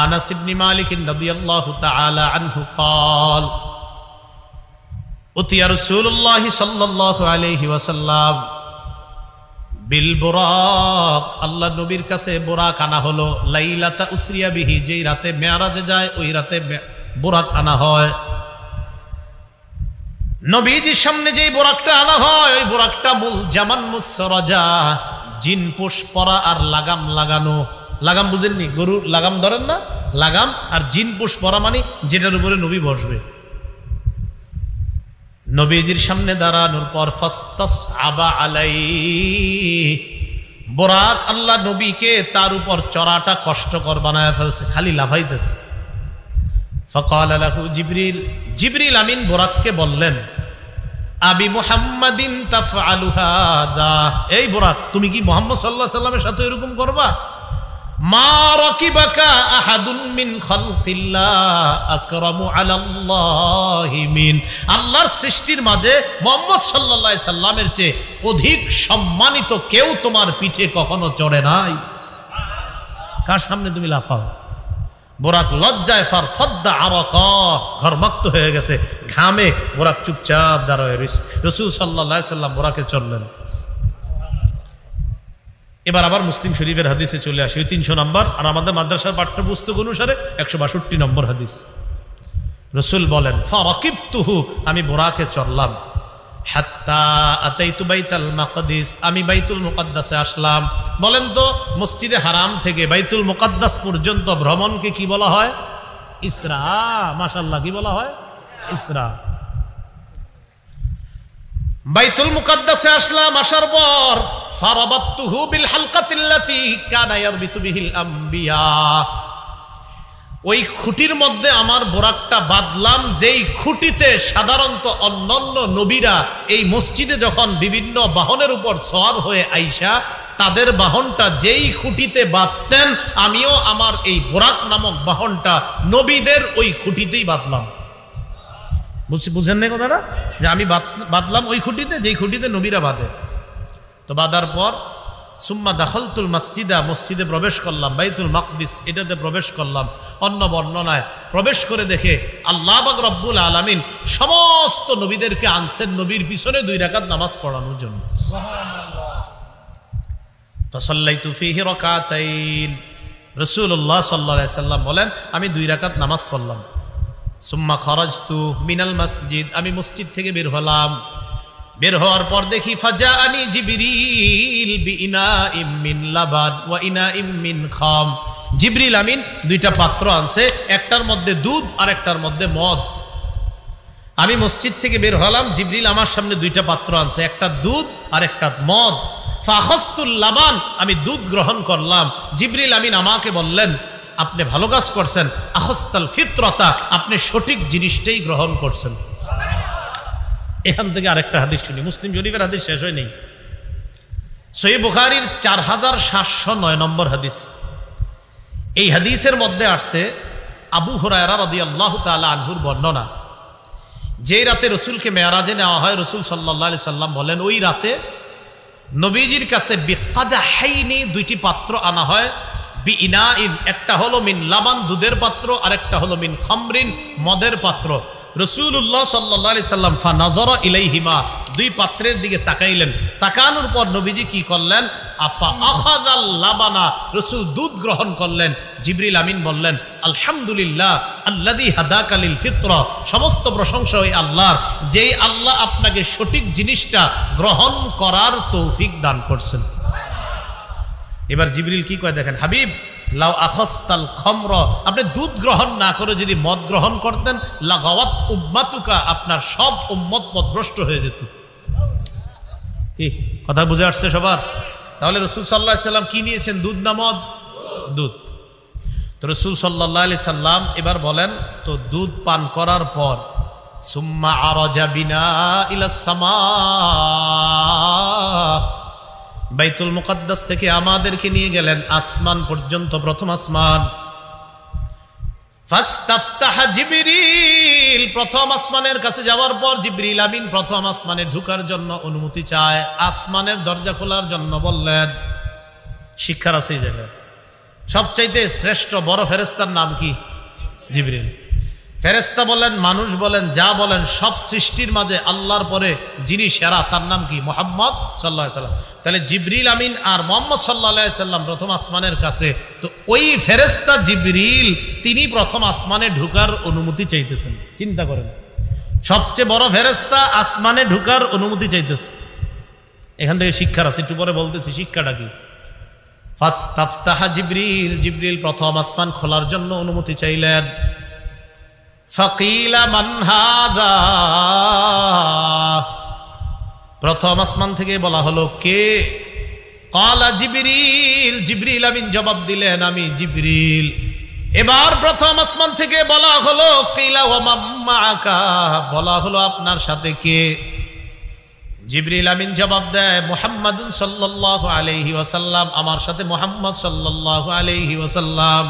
আনাস ইবনে মালিক রাদিয়াল্লাহু তাআলা আনহু قال উতিয়া রাসূলুল্লাহ সাল্লাল্লাহু আলাইহি ওয়াসাল্লাম বিল বুরাক, আল্লাহ নবীর কাছে বুরাক আনা হলো। লাইলাতা উসরিয়া বিহি, যেই রাতে মেরাজে যায় ওই রাতে বুরাক আনা হয়। নবীজির সামনে যেই বুরাকটা আনা হয় ওই বুরাকটা মূল জামান মুসরাজা, জিন পোষ পরা আর লাগাম লাগানো। লাগাম বুঝেননি? গরু লাগাম ধরেন না, লাগাম আর জিন পোষ পরা মানে যেটার উপরে নবী বসবে। নবীজির সামনে দাঁড়ানোর পর ফাস্তাস আবা আলাই, বুরাক আল্লাহ নবীকে তার উপর চড়াটা কষ্টকর বানায় ফেলছে, খালি লাফাইতেছে। ফাকাল লাহু জিবরিল, জিবরিল আমিন বুরাককে বললেন, আবি মুহাম্মাদিন তাফআলু হাযা, এই বুরাক তুমি কি মুহাম্মদ সাল্লাল্লাহু আলাইহি সাল্লামের সাথে এরকম করবা? মা রাকিবাকা আহাদুন মিন খালকিল্লাহ আকরামু আলাল্লাহি মিন, আল্লাহর সৃষ্টির মাঝে মুহাম্মদ সাল্লাল্লাহু আলাইহি সাল্লামের চেয়ে অধিক সম্মানিত কেউ তোমার পিঠে কখনো চড়ে নাই। কার সামনে তুমি লাফাও? বুরাক লজ্জায় ফারফাদ্দা আরাকা, ঘর্মাক্ত হয়ে গেছে ঘামে। বুরাক চুপচাপ দাঁড়ায় রয়েছে। রাসূল সাল্লাল্লাহু আলাইহি সাল্লাম বুরাকে চড়লেন। এবার আবার মুসলিম শরীফের হাদিসে চলে আসে 300 নম্বর, আর আমাদের মাদ্রাসার পাঠ্যপুস্তক অনুসারে 162 নম্বর হাদিস। রাসূল বলেন, ফারাকিবতুহু, আমি বুরাকে চড়লাম। হাত্তা আতাইতু বাইতুল মাকদিস, আমি বাইতুল মুকদ্দাসে আসলাম। বলেন তো মসজিদে হারাম থেকে বাইতুল মুকদ্দাস পর্যন্ত ভ্রমণকে কি বলা হয়? ইসরা। মাশাআল্লাহ, কি বলা হয়? ইসরা। বাইতুল মুকদ্দাসে আসলাম, আসার পর ফারাবাতুহু বিল হালকাতিল্লাতি কানা ইয়ারবিতু বিহিল আম্বিয়া, ওই খুঁটির মধ্যে আমার বোরাকটা বাঁধলাম, যেই খুঁটিতে সাধারণত অন্যান্য নবীরা এই মসজিদে যখন বিভিন্ন বাহনের উপর সওয়ার হয়ে আইসা তাদের বাহনটা যেই খুঁটিতে বাঁধতেন, আমিও আমার এই বোরাক নামক বাহনটা নবীদের ওই খুঁটিতেই বাঁধলাম। বুঝেন না কথাটা? যে আমি বাঁধলাম ওই খুঁটিতে যেই খুঁটিতে নবীরা বাঁধে। তো বাঁধার পর সুম্মা দাখালতুল মসজিদা, মসজিদে প্রবেশ করলাম, বাইতুল মাকদিস এটাতে প্রবেশ করলাম। অন্য বর্ণনায় প্রবেশ করে দেখে আল্লাহ পাক রব্বুল আলামিন সমস্ত নবীদেরকে আনছেন নবীর পিছনে 2 রাকাত নামাজ পড়ানোর জন্য। সুবহানাল্লাহ। ফাসাল্লাইতু ফীহি রাকাতাইন, রাসূলুল্লাহ সাল্লাল্লাহু আলাইহি সাল্লাম বলেন আমি 2 রাকাত নামাজ পড়লাম। সুম্মা খারাজতু মিনাল মসজিদ, আমি মসজিদ থেকে বের হলাম। বের হওয়ার পর দেখি ফাজাআনি জিবরিল বিইনাইম মিন লাবান ওয়া ইনাইম মিন খাম, জিবরিল আমিন 2টা পাত্র আনছে, একটার মধ্যে দুধ আর একটার মধ্যে মদ। আমি মসজিদ থেকে বের হলাম, জিবরিল আমার সামনে 2টা পাত্র আনছে, একটা দুধ আর একটা মদ। ফাখাসতুল লাবান, আমি দুধ গ্রহণ করলাম। জিবরিল আমিন আমাকে বললেন, আপনি ভালো কাজ করছেন, আখাস্তাল ফিতরাতা, আপনি সঠিক জিনিসটাই গ্রহণ করছেন। এখান থেকে আরেকটা হাদিস শুনি, মুসলিম শরীফের হাদিস শেষ হয় নেই। সহিহ বুখারীর 4709 নম্বর হাদিস। এই হাদিসের মধ্যে আসছে আবু হুরায়রা রাদিয়াল্লাহু তাআলা আনহুর বর্ণনা, যেই রাতে রাসূলকে মেরাজে নেওয়া হয়, রাসূল সাল্লাল্লাহু আলাইহি সাল্লাম বলেন ওই রাতে নবীজির কাছে বিকাদাহাইনি 2টি পাত্র আনা হয়। বিইনাইন, একটা হলো মিন লাবান দুধের পাত্র, আর একটা হলো মিন খামরিন মদের পাত্র। রাসূলুল্লাহ সাল্লাল্লাহু আলাইহি সাল্লাম ফানাযারা ইলাইহিমা, 2 পাত্রের দিকে তাকাইলেন। তাকানোর পর নবীজি কি করলেন? আফা আখাযাল লাবানা, রাসূল দুধ গ্রহণ করলেন। জিবরিল আমিন বললেন, আলহামদুলিল্লাহ আল্লাযী হাদাকা লিল ফিতরা, সমস্ত প্রশংসা ওই আল্লাহর, যেই আল্লাহ আপনাকে সঠিক জিনিসটা গ্রহণ করার তৌফিক দান করছেন। এবার জিবরিল কি কয় দেখেন, হাবিব লাউ আখাস্তাল খামর, আপনি দুধ গ্রহণ না করে যদি মদ গ্রহণ করতেন, লাগাওয়াত উম্মাতুকা, আপনার সব উম্মত পথভ্রষ্ট হয়ে যেত। কি কথা বুঝে আসছে সবার? তাহলে রাসূল সাল্লাল্লাহু আলাইহি সাল্লাম কি নিয়েছেন, দুধ না মদ? দুধ। তো রাসূল সাল্লাল্লাহু আলাইহি সাল্লাম এবার বলেন, তো দুধ পান করার পর সুম্মা আরাজা বিনা ইলাস সামা, বাইতুল মুকদ্দাস থেকে আমাদেরকে নিয়ে গেলেন আসমান পর্যন্ত, প্রথম আসমান। ফাস্তাফতাহা জিবরিল, প্রথম আসমানের কাছে যাওয়ার পর জিবরিল আমিন প্রথম আসমানে ঢোকার জন্য অনুমতি চায়, আসমানের দরজা খোলার জন্য বললেন। শিক্ষার আছে এই জায়গায়, সবচাইতে শ্রেষ্ঠ বড় ফেরেশতার নাম কি? জিবরিল। ফেরেশতা বলেন, মানুষ বলেন, যা বলেন, সব সৃষ্টির মাঝে আল্লাহর পরে যিনি সেরা তার নাম কি? মুহাম্মদ সাল্লাল্লাহু আলাইহি সাল্লাম। তাহলে জিবরিল আমিন আর মুহাম্মদ সাল্লাল্লাহু আলাইহি সাল্লাম প্রথম আসমানের কাছে, তো ওই ফেরেশতা জিবরিল তিনি প্রথম আসমানে ঢোকার অনুমতি চাইতেছেন। চিন্তা করেন, সবচেয়ে বড় ফেরেশতা আসমানে ঢোকার অনুমতি চাইতেছে। এখান থেকে শিক্ষার আছে, একটু পরে বলতেছি শিক্ষাটা কি। ফাস্তাফতাহা জিবরিল, জিবরিল প্রথম আসমান খোলার জন্য অনুমতি চাইলেন। ফাকিলা মান হাদা, প্রথম আসমান থেকে বলা হলো কে? ক্বালা জিবরিল, জিবরিল আমিন জবাব দিলেন আমি জিবরিল। এবার প্রথম আসমান থেকে বলা হলো কিলা ওয়া মান মাআকা, বলা হলো আপনার সাথে কে? জিবরিল আমিন জবাব দেয় মুহাম্মাদুন সাল্লাল্লাহু আলাইহি ওয়াসাল্লাম, আমার সাথে মুহাম্মদ সাল্লাল্লাহু আলাইহি ওয়াসাল্লাম।